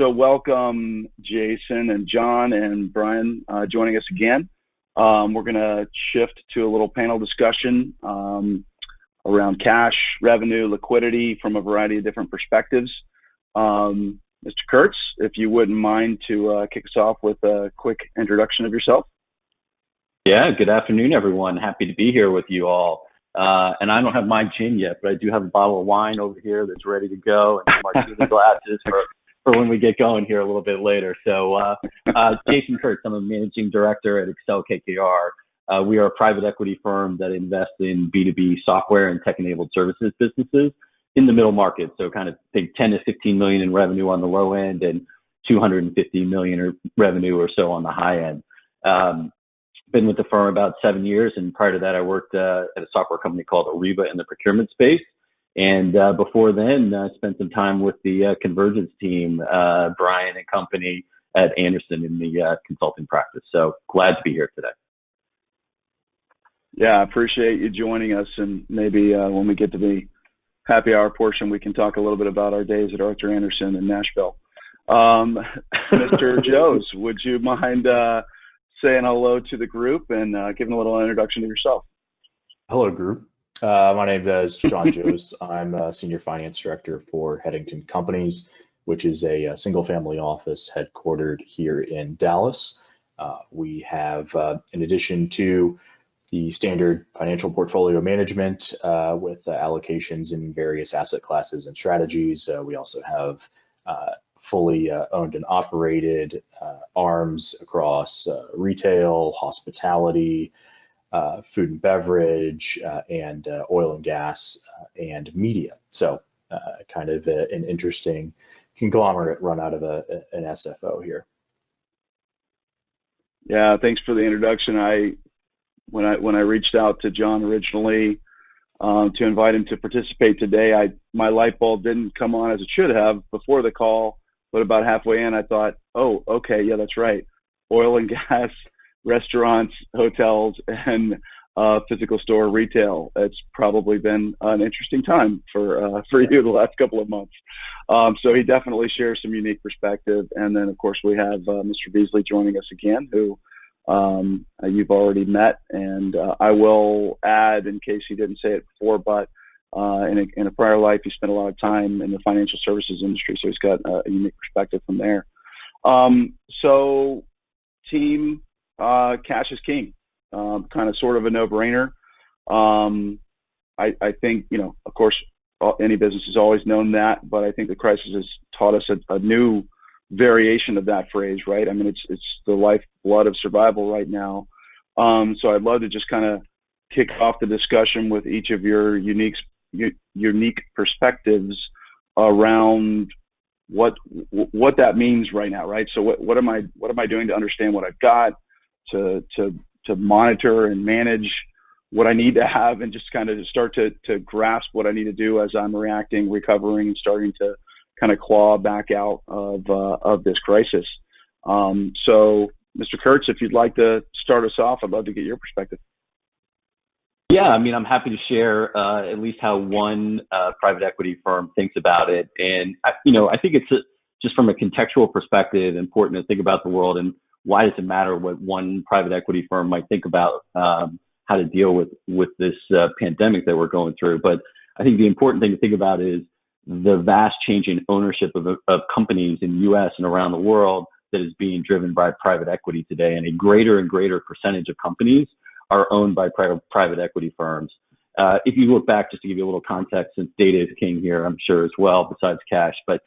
So welcome, Jason and John and Brian, joining us again. We're going to shift to a little panel discussion around cash, revenue, liquidity from a variety of different perspectives. Mr. Kurtz, if you wouldn't mind to kick us off with a quick introduction of yourself. Yeah, good afternoon, everyone. Happy to be here with you all. And I don't have my gin yet, but I do have a bottle of wine over here that's ready to go, and some martini glasses for when we get going here a little bit later. So Jason Kurtz, I'm a managing director at Accel-KKR. We are a private equity firm that invests in B2B software and tech-enabled services businesses in the middle market. So kind of think 10 to 15 million in revenue on the low end and 250 million revenue or so on the high end. Been with the firm about 7 years, and prior to that, I worked at a software company called Ariba in the procurement space. And before then, spent some time with the Convergence team, Brian and company at Anderson in the consulting practice. So glad to be here today. Yeah, I appreciate you joining us. And maybe when we get to the happy hour portion, we can talk a little bit about our days at Arthur Andersen in Nashville. Mr. Joes, would you mind saying hello to the group and giving a little introduction to yourself? Hello, group. My name is John Joes. I'm a senior finance director for Headington Companies, which is a single-family office headquartered here in Dallas. We have, in addition to the standard financial portfolio management with allocations in various asset classes and strategies, we also have fully owned and operated arms across retail, hospitality, food and beverage, and oil and gas and media. So kind of an interesting conglomerate run out of an SFO here. Yeah, thanks for the introduction. When I reached out to John originally to invite him to participate today, my light bulb didn't come on as it should have before the call, but about halfway in, I thought, oh, okay, yeah, that's right. Oil and gas, restaurants, hotels, and physical store retail. It's probably been an interesting time for you the last couple of months. So he definitely shares some unique perspective. And then, of course, we have Mr. Beasley joining us again, who you've already met. And I will add, in case he didn't say it before, but in a prior life, he spent a lot of time in the financial services industry, so he's got a unique perspective from there. So team, cash is king, kind of sort of a no-brainer. I think, of course, any business has always known that, but I think the crisis has taught us a new variation of that phrase, right? I mean, it's the lifeblood of survival right now. So I'd love to just kind of kick off the discussion with each of your unique perspectives around what that means right now, right? So what am I doing to understand what I've got, to monitor and manage what I need to have, and just kind of start to grasp what I need to do as I'm reacting, recovering, and starting to kind of claw back out of this crisis. So Mr. Kurtz, if you'd like to start us off, I'd love to get your perspective. Yeah, I mean, I'm happy to share at least how one private equity firm thinks about it. And, I think it's just from a contextual perspective, important to think about the world and why does it matter what one private equity firm might think about how to deal with this pandemic that we're going through. But I think the important thing to think about is the vast change in ownership of companies in the U.S. and around the world that is being driven by private equity today. And a greater and greater percentage of companies are owned by private equity firms. If you look back, just to give you a little context, since data is king here, I'm sure as well, besides cash, but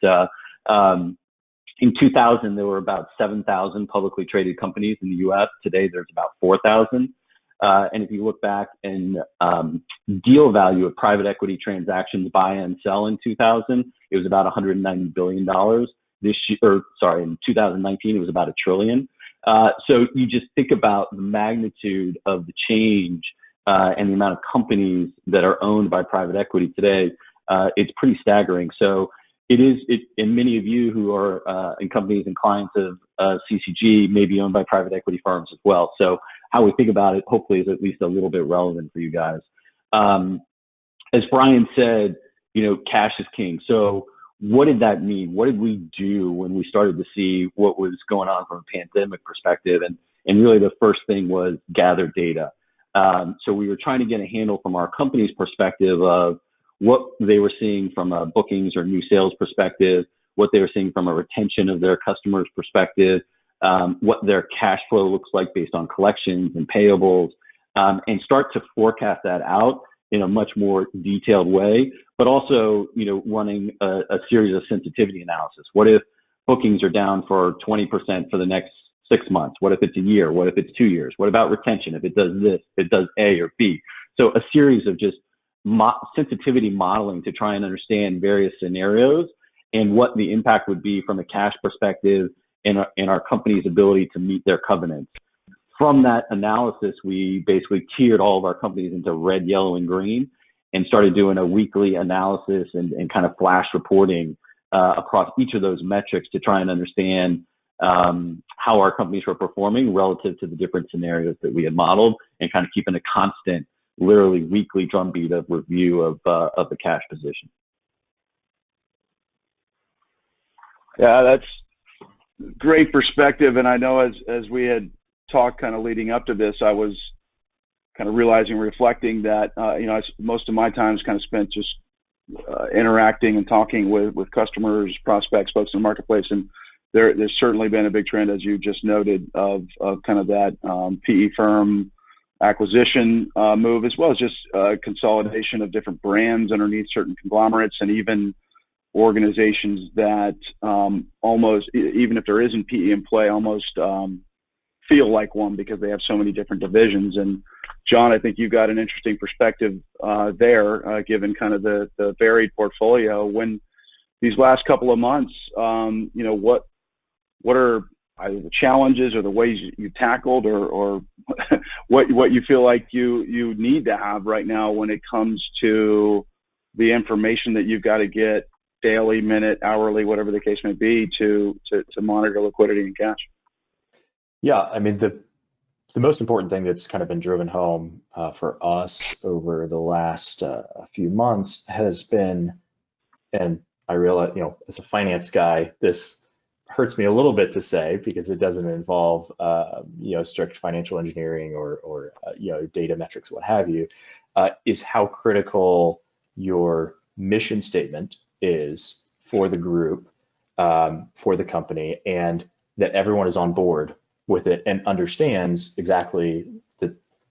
in 2000, there were about 7,000 publicly traded companies in the U.S. Today, there's about 4,000. And if you look back in deal value of private equity transactions, buy and sell in 2000, it was about $190 billion. In 2019, it was about $1 trillion. So you just think about the magnitude of the change and the amount of companies that are owned by private equity today. It's pretty staggering. So and many of you who are in companies and clients of CCG may be owned by private equity firms as well. So how we think about it, hopefully, is at least a little bit relevant for you guys. As Brian said, cash is king. So what did that mean? What did we do when we started to see what was going on from a pandemic perspective? And really the first thing was gather data. So we were trying to get a handle from our company's perspective of what they were seeing from a bookings or new sales perspective, what they were seeing from a retention of their customers perspective, what their cash flow looks like based on collections and payables, and start to forecast that out in a much more detailed way, but also, running a series of sensitivity analysis. What if bookings are down for 20% for the next 6 months? What if it's a year? What if it's 2 years? What about retention? If it does this, if it does A or B. So a series of just sensitivity modeling to try and understand various scenarios and what the impact would be from a cash perspective and our company's ability to meet their covenants. From that analysis, we basically tiered all of our companies into red, yellow, and green and started doing a weekly analysis and kind of flash reporting across each of those metrics to try and understand how our companies were performing relative to the different scenarios that we had modeled, and kind of keeping a constant, literally weekly drumbeat of review of the cash position. Yeah, that's great perspective. And I know as we had talked kind of leading up to this, I was kind of realizing, reflecting that, most of my time is kind of spent just interacting and talking with customers, prospects, folks in the marketplace. And there's certainly been a big trend, as you just noted, of kind of that PE firm acquisition move, as well as just consolidation of different brands underneath certain conglomerates, and even organizations that almost, even if there isn't PE in play, almost feel like one because they have so many different divisions. And John, I think you've got an interesting perspective there, given kind of the varied portfolio. When these last couple of months, what are either the challenges or the ways you tackled, or what you feel like you need to have right now when it comes to the information that you've got to get daily, minute, hourly, whatever the case may be, to monitor liquidity and cash? Yeah, I mean, the most important thing that's kind of been driven home for us over the last few months has been, and I realize, as a finance guy, this hurts me a little bit to say because it doesn't involve, strict financial engineering or data metrics, what have you, is how critical your mission statement is for the group, for the company, and that everyone is on board with it and understands exactly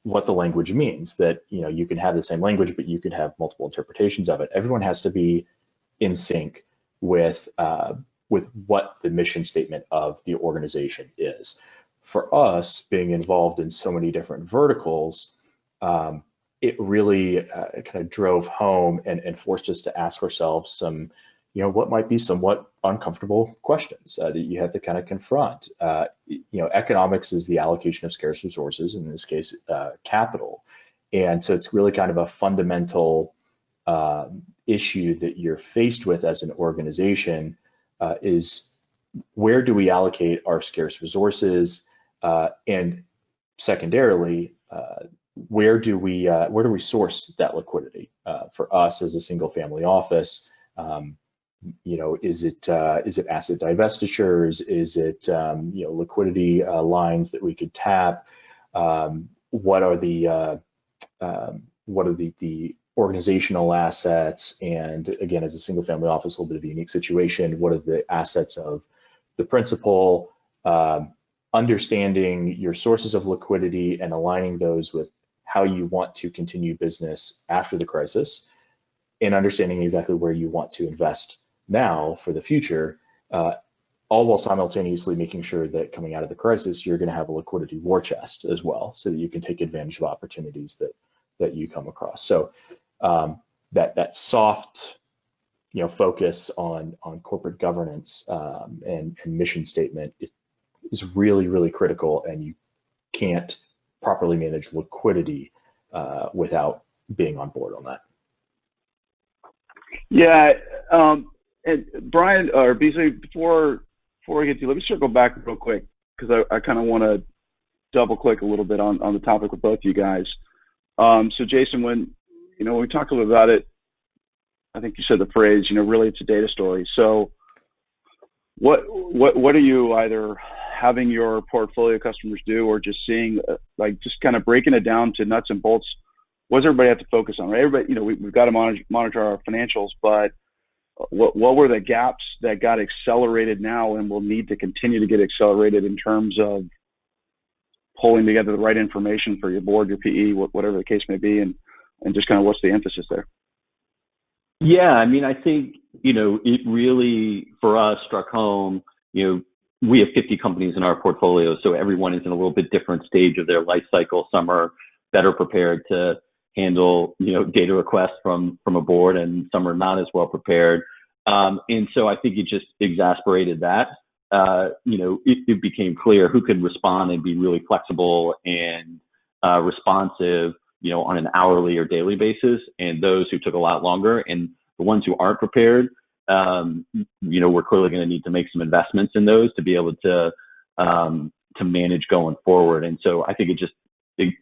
what the language means. That you can have the same language, but you could have multiple interpretations of it. Everyone has to be in sync with what the mission statement of the organization is. For us, being involved in so many different verticals, it really kind of drove home and forced us to ask ourselves some, what might be somewhat uncomfortable questions that you have to kind of confront. Economics is the allocation of scarce resources, in this case, capital. And so it's really kind of a fundamental issue that you're faced with as an organization, is where do we allocate our scarce resources? And secondarily, where do we source that liquidity? For us as a single family office, is it asset divestitures? Is it liquidity lines that we could tap? What are the organizational assets? And again, as a single family office, a little bit of a unique situation. What are the assets of the principal? Understanding your sources of liquidity and aligning those with how you want to continue business after the crisis, and understanding exactly where you want to invest now for the future, all while simultaneously making sure that coming out of the crisis, you're going to have a liquidity war chest as well, so that you can take advantage of opportunities that you come across. So that soft, focus on corporate governance and mission statement is really, really critical, and you can't properly manage liquidity without being on board on that. Yeah, and Brian or Beasley, before we get to you, let me circle back real quick, because I kind of want to double click a little bit on the topic with both you guys. So Jason, when we talked a little about it, I think you said the phrase, really it's a data story. So what are you either having your portfolio customers do, or just seeing, just kind of breaking it down to nuts and bolts? What does everybody have to focus on? Right? Everybody, we've got to monitor our financials, but what were the gaps that got accelerated now and will need to continue to get accelerated in terms of pulling together the right information for your board, your PE, whatever the case may be, and just kind of what's the emphasis there? Yeah, I mean, I think, it really, for us, struck home, we have 50 companies in our portfolio, so everyone is in a little bit different stage of their life cycle. Some are better prepared to handle, data requests from a board, and some are not as well prepared. And so I think it just exasperated that. It became clear who could respond and be really flexible and responsive, on an hourly or daily basis, and those who took a lot longer. And the ones who aren't prepared, we're clearly going to need to make some investments in those to be able to manage going forward. And so I think it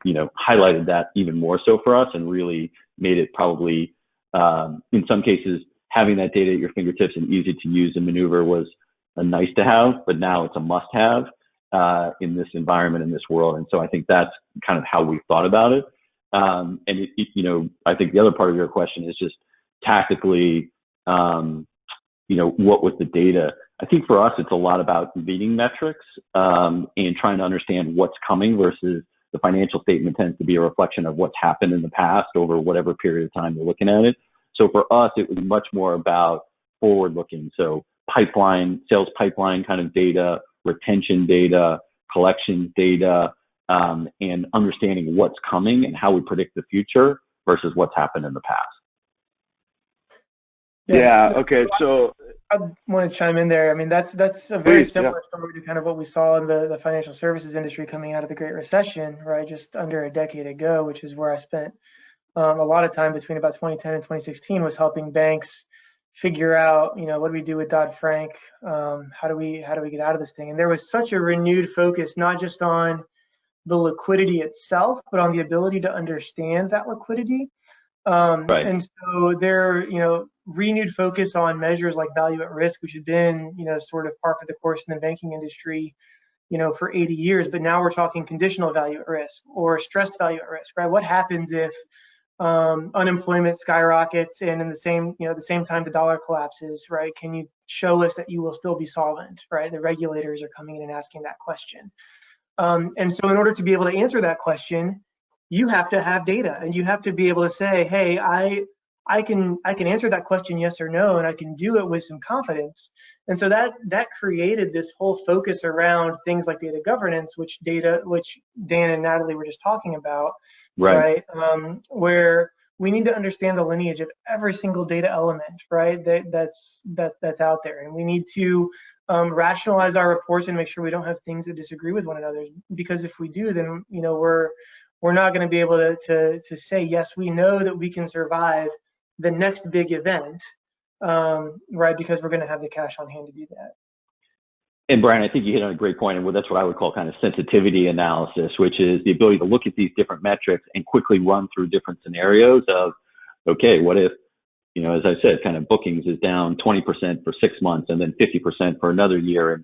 highlighted that even more so for us, and really made it probably, in some cases, having that data at your fingertips and easy to use and maneuver was a nice to have, but now it's a must have in this environment, in this world. And so I think that's kind of how we thought about it. And I think the other part of your question is just tactically, what was the data? I think for us, it's a lot about reading metrics and trying to understand what's coming, versus the financial statement tends to be a reflection of what's happened in the past over whatever period of time you're looking at it. So for us, it was much more about forward looking. So sales pipeline kind of data, retention data, collections data, and understanding what's coming and how we predict the future versus what's happened in the past. Yeah. Okay. So I want to chime in there. I mean, that's a very similar story to kind of what we saw in the financial services industry coming out of the Great Recession, right? Just under a decade ago, which is where I spent a lot of time between about 2010 and 2016, was helping banks figure out, what do we do with Dodd-Frank? How do we get out of this thing? And there was such a renewed focus, not just on the liquidity itself, but on the ability to understand that liquidity. Right. And so there, renewed focus on measures like value at risk, which had been, sort of par for the course in the banking industry, for 80 years. But now we're talking conditional value at risk or stressed value at risk, right? What happens if unemployment skyrockets and in the same time the dollar collapses, right? Can you show us that you will still be solvent, right? The regulators are coming in and asking that question. And so in order to be able to answer that question, you have to have data, and you have to be able to say, hey, I can answer that question yes or no, and I can do it with some confidence. And so that created this whole focus around things like data governance, which Dan and Natalie were just talking about, right? Where we need to understand the lineage of every single data element, right? That's out there, and we need to rationalize our reports and make sure we don't have things that disagree with one another. Because if we do, then we're not going to be able to say yes, we know that we can survive the next big event, right? Because we're going to have the cash on hand to do that. And Brian, I think you hit on a great point, and that's what I would call kind of sensitivity analysis, which is the ability to look at these different metrics and quickly run through different scenarios of, okay, what if, as I said, kind of bookings is down 20% for 6 months and then 50% for another year,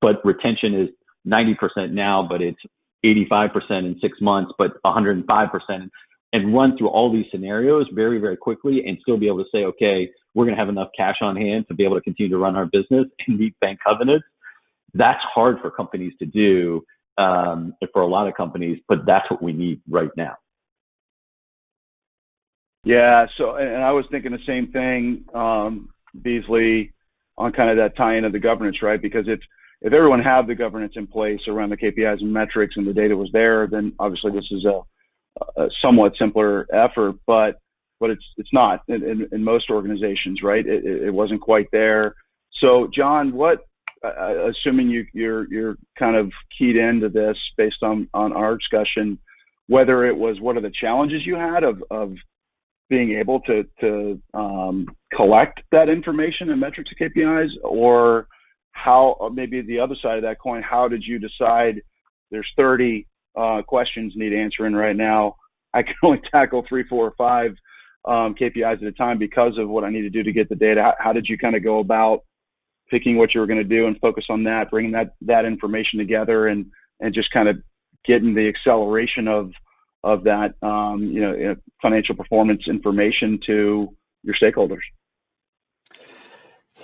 but retention is 90% now, but it's 85% in 6 months, but 105%. And run through all these scenarios very, very quickly and still be able to say, okay, we're going to have enough cash on hand to be able to continue to run our business and meet bank covenants. That's hard for companies to do, for a lot of companies, but that's what we need right now. Yeah. So, and I was thinking the same thing, Beasley, on kind of that tie-in of the governance, right? Because if everyone had the governance in place around the KPIs and metrics and the data was there, then obviously this is a somewhat simpler effort, but it's not in most organizations, right? It wasn't quite there. So, John, assuming you're kind of keyed into this based on our discussion, whether it was what are the challenges you had of being able to collect that information and metrics and KPIs, or how, maybe the other side of that coin, how did you decide there's 30 questions need answering right now? I can only tackle 3, 4, or 5. KPIs at a time because of what I need to do to get the data. How did you kind of go about picking what you were going to do and focus on that, bringing that information together, and just kind of getting the acceleration of that financial performance information to your stakeholders?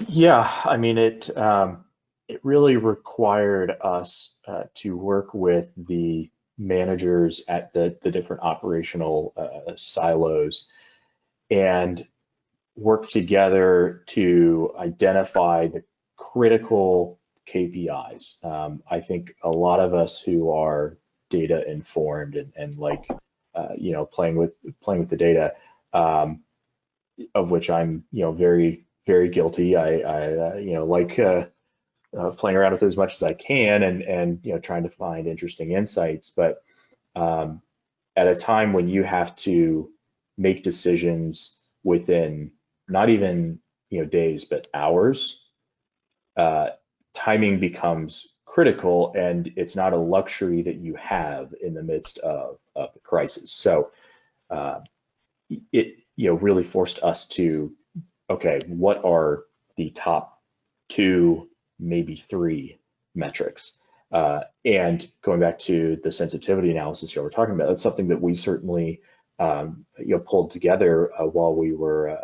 Yeah, I mean, it really required us to work with the managers at the different operational silos and work together to identify the critical KPIs. I think a lot of us who are data informed and like playing with the data, of which I'm very, very guilty. I like playing around with it as much as I can and trying to find interesting insights. But at a time when you have to make decisions within not even days but hours, timing becomes critical, and it's not a luxury that you have in the midst of the crisis. So it really forced us to, okay, what are the top 2, maybe 3 metrics? And going back to the sensitivity analysis here we're talking about, that's something that we certainly pulled together while we were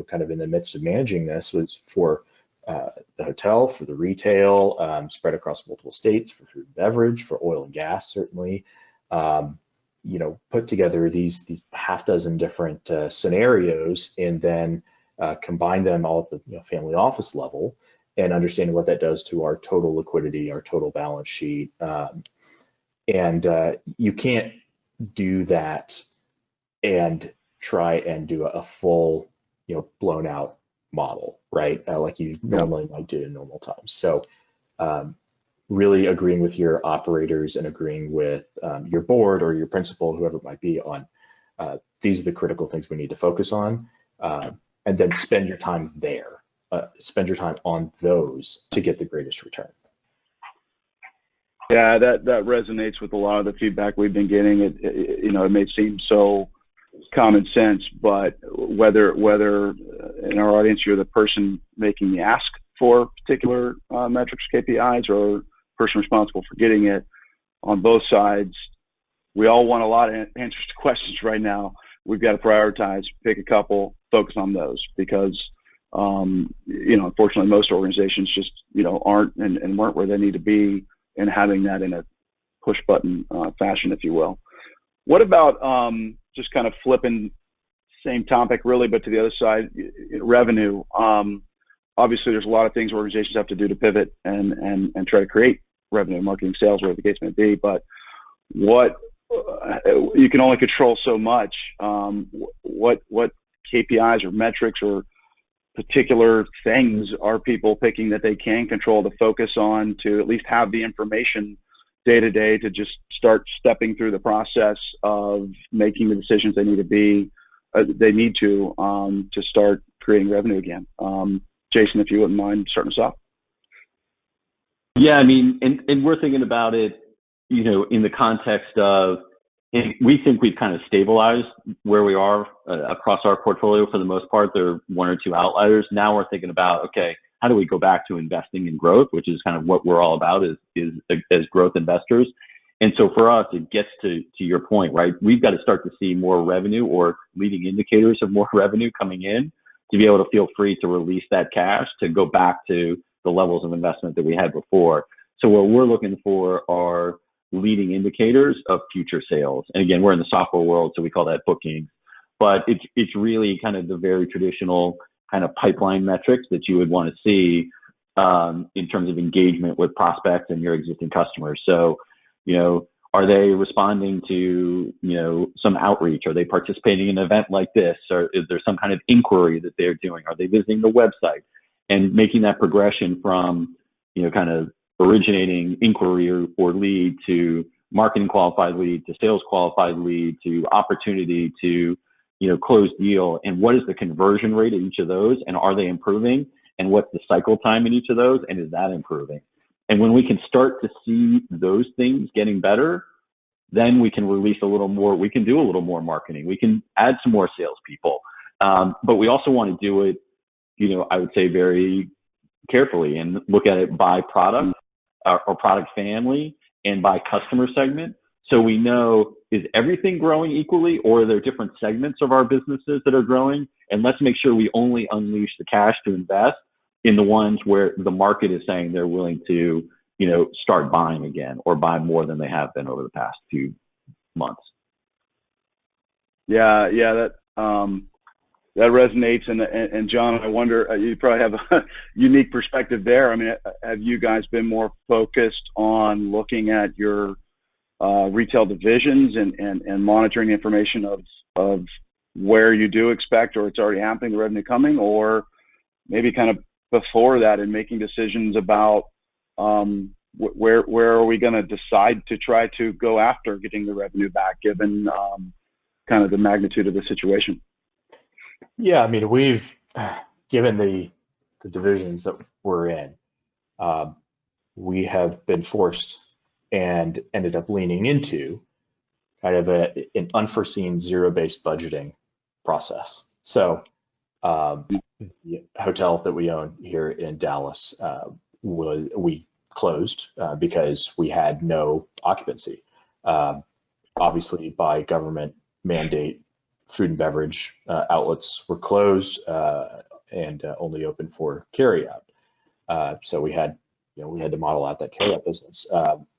kind of in the midst of managing this, was for the hotel, for the retail, spread across multiple states, for food and beverage, for oil and gas, certainly. Put together these half dozen different scenarios, and then combine them all at the family office level, and understanding what that does to our total liquidity, our total balance sheet. And you can't do that and try and do a full, blown out model, right? Like you normally might do in normal times. So really agreeing with your operators and agreeing with your board or your principal, whoever it might be, on these are the critical things we need to focus on, and then spend your time there. Spend your time on those to get the greatest return. Yeah, that resonates with a lot of the feedback we've been getting. It may seem so common sense, but whether in our audience you're the person making the ask for particular metrics, KPIs, or person responsible for getting it, on both sides, we all want a lot of answers to questions right now. We've got to prioritize, pick a couple, focus on those, because unfortunately most organizations just aren't and weren't where they need to be, and having that in a push button fashion, if you will. What about just kind of flipping, same topic really, but to the other side, revenue? Obviously there's a lot of things organizations have to do to pivot and try to create revenue, marketing, sales, whatever the case may be, but what you can only control so much. What KPIs or metrics or particular things are people picking that they can control to focus on, to at least have the information day to day to just start stepping through the process of making the decisions they need to start creating revenue again? Jason, if you wouldn't mind starting us off. Yeah, I mean, and we're thinking about it, in the context of, we think we've kind of stabilized where we are across our portfolio for the most part. There are 1 or 2 outliers. Now we're thinking about, okay, how do we go back to investing in growth, which is kind of what we're all about as growth investors. And so for us, it gets to your point, right? We've got to start to see more revenue or leading indicators of more revenue coming in to be able to feel free to release that cash to go back to the levels of investment that we had before. So what we're looking for are leading indicators of future sales. And again, we're in the software world, so we call that bookings. But it's really kind of the very traditional kind of pipeline metrics that you would want to see in terms of engagement with prospects and your existing customers. So, are they responding to, some outreach? Are they participating in an event like this? Or is there some kind of inquiry that they're doing? Are they visiting the website? And making that progression from, kind of originating inquiry or lead to marketing qualified lead to sales qualified lead to opportunity to, close deal. And what is the conversion rate of each of those? And are they improving? And what's the cycle time in each of those? And is that improving? And when we can start to see those things getting better, then we can release a little more. We can do a little more marketing. We can add some more salespeople. But we also want to do it, I would say very carefully and look at it by product or product family and by customer segment. So we know, is everything growing equally, or are there different segments of our businesses that are growing? And let's make sure we only unleash the cash to invest in the ones where the market is saying they're willing to, start buying again or buy more than they have been over the past few months. Yeah, that resonates. And John, I wonder, you probably have a unique perspective there. I mean, have you guys been more focused on looking at your retail divisions and monitoring the information of where you do expect, or it's already happening, the revenue coming, or maybe kind of before that and making decisions about where are we going to decide to try to go after getting the revenue back, given kind of the magnitude of the situation? Yeah, I mean, we've given the divisions that we're in, we have been forced and ended up leaning into kind of an unforeseen zero-based budgeting process. So the hotel that we own here in Dallas, we closed because we had no occupancy. Obviously, by government mandate, food and beverage outlets were closed and only open for carryout. So we had to model out that carryout business.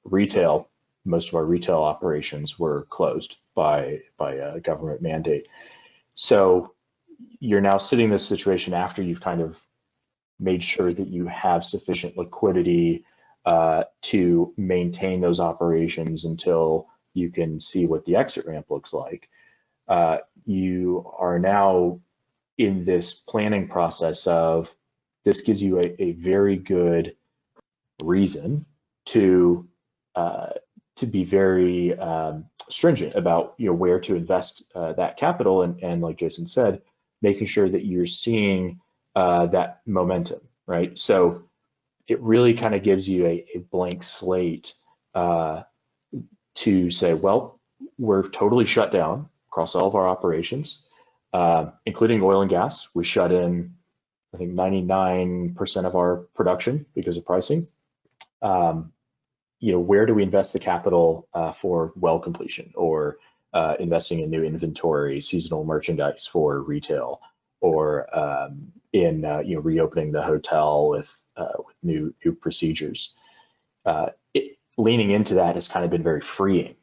Retail, most of our retail operations were closed by a government mandate. So you're now sitting in this situation after you've kind of made sure that you have sufficient liquidity to maintain those operations until you can see what the exit ramp looks like. You are now in this planning process of, this gives you a very good reason to be very stringent about where to invest that capital, and like Jason said, making sure that you're seeing that momentum, right? So it really kind of gives you a blank slate to say, well, we're totally shut down across all of our operations, including oil and gas. We shut in, I think, 99% of our production because of pricing. Where do we invest the capital for well completion, or investing in new inventory, seasonal merchandise for retail, or in reopening the hotel with new procedures? Leaning into that has kind of been very freeing,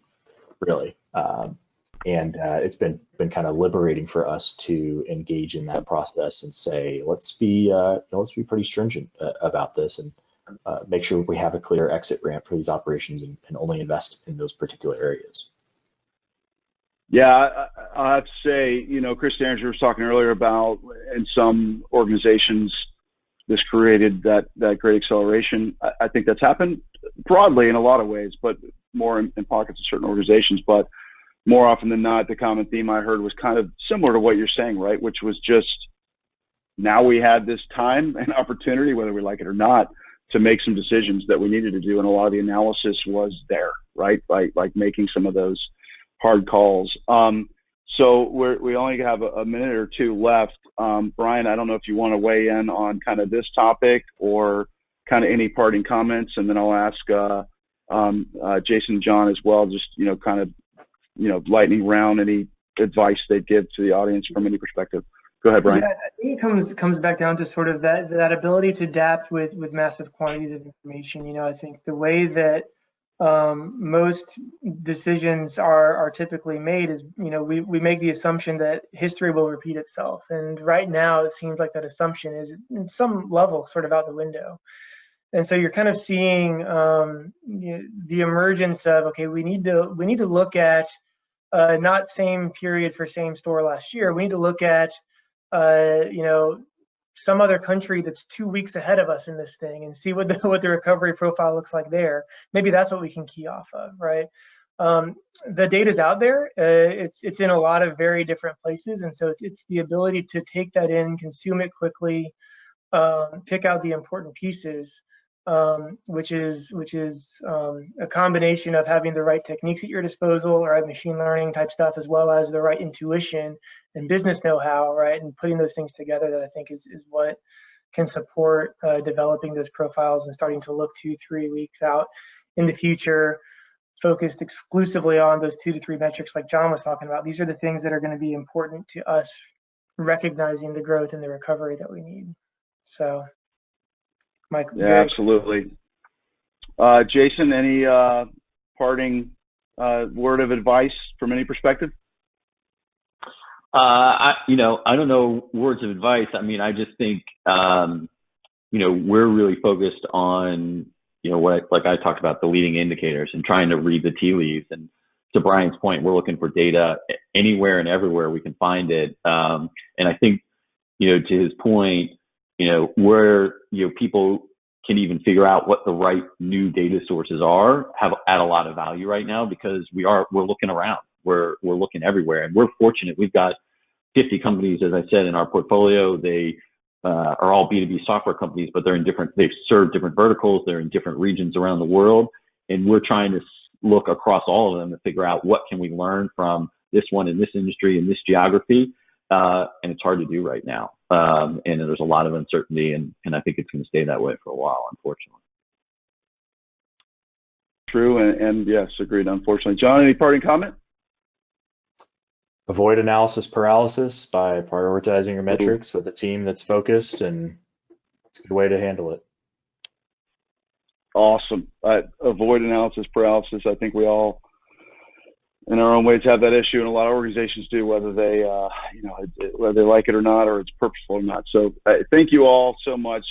really. And it's been kind of liberating for us to engage in that process and say, let's be pretty stringent about this, and make sure we have a clear exit ramp for these operations, and only invest in those particular areas. Yeah, I have to say, Chris Derringer was talking earlier about, in some organizations, this created that great acceleration. I think that's happened broadly in a lot of ways, but more in pockets of certain organizations. But more often than not, the common theme I heard was kind of similar to what you're saying, right? Which was just, now we had this time and opportunity, whether we like it or not, to make some decisions that we needed to do. And a lot of the analysis was there, right? Like making some of those hard calls. So we only have a minute or two left. Brian, I don't know if you want to weigh in on kind of this topic or kind of any parting comments, and then I'll ask Jason and John as well, just, kind of, lightning round, any advice they'd give to the audience from any perspective. Go ahead, Brian. Yeah, I think it comes back down to sort of that ability to adapt with massive quantities of information. I think the way that most decisions are typically made is, we make the assumption that history will repeat itself. And right now it seems like that assumption is in some level sort of out the window. And so you're kind of seeing the emergence of, okay, we need to look at not same period for same store last year. We need to look at some other country that's 2 weeks ahead of us in this thing, and see what the recovery profile looks like there. Maybe that's what we can key off of, right? The data's out there. It's in a lot of very different places, and so it's the ability to take that in, consume it quickly, pick out the important pieces, which is a combination of having the right techniques at your disposal, right, machine learning type stuff, as well as the right intuition and business know-how, right, and putting those things together that I think is what can support developing those profiles and starting to look 2-3 weeks out in the future, focused exclusively on those 2 to 3 metrics like John was talking about. These are the things that are going to be important to us recognizing the growth and the recovery that we need. So, Mike. Yeah, absolutely. Jason, any parting word of advice from any perspective? I don't know words of advice. I mean, I just think, we're really focused on, like I talked about, the leading indicators and trying to read the tea leaves. And to Brian's point, we're looking for data anywhere and everywhere we can find it. And I think, to his point, where, people can even figure out what the right new data sources are, add a lot of value right now, because we're looking around. We're looking everywhere, and we're fortunate. We've got 50 companies, as I said, in our portfolio. They are all B2B software companies, but they serve different verticals. They're in different regions around the world. And we're trying to look across all of them to figure out what can we learn from this one in this industry, in this geography. And it's hard to do right now. And there's a lot of uncertainty, and I think it's going to stay that way for a while, unfortunately. True, and yes, agreed, unfortunately. John, any parting comment? Avoid analysis paralysis by prioritizing your metrics with a team that's focused, and it's a good way to handle it. Awesome. Avoid analysis paralysis. I think we all, in our own ways, have that issue, and a lot of organizations do, whether they, whether they like it or not, or it's purposeful or not. So thank you all so much.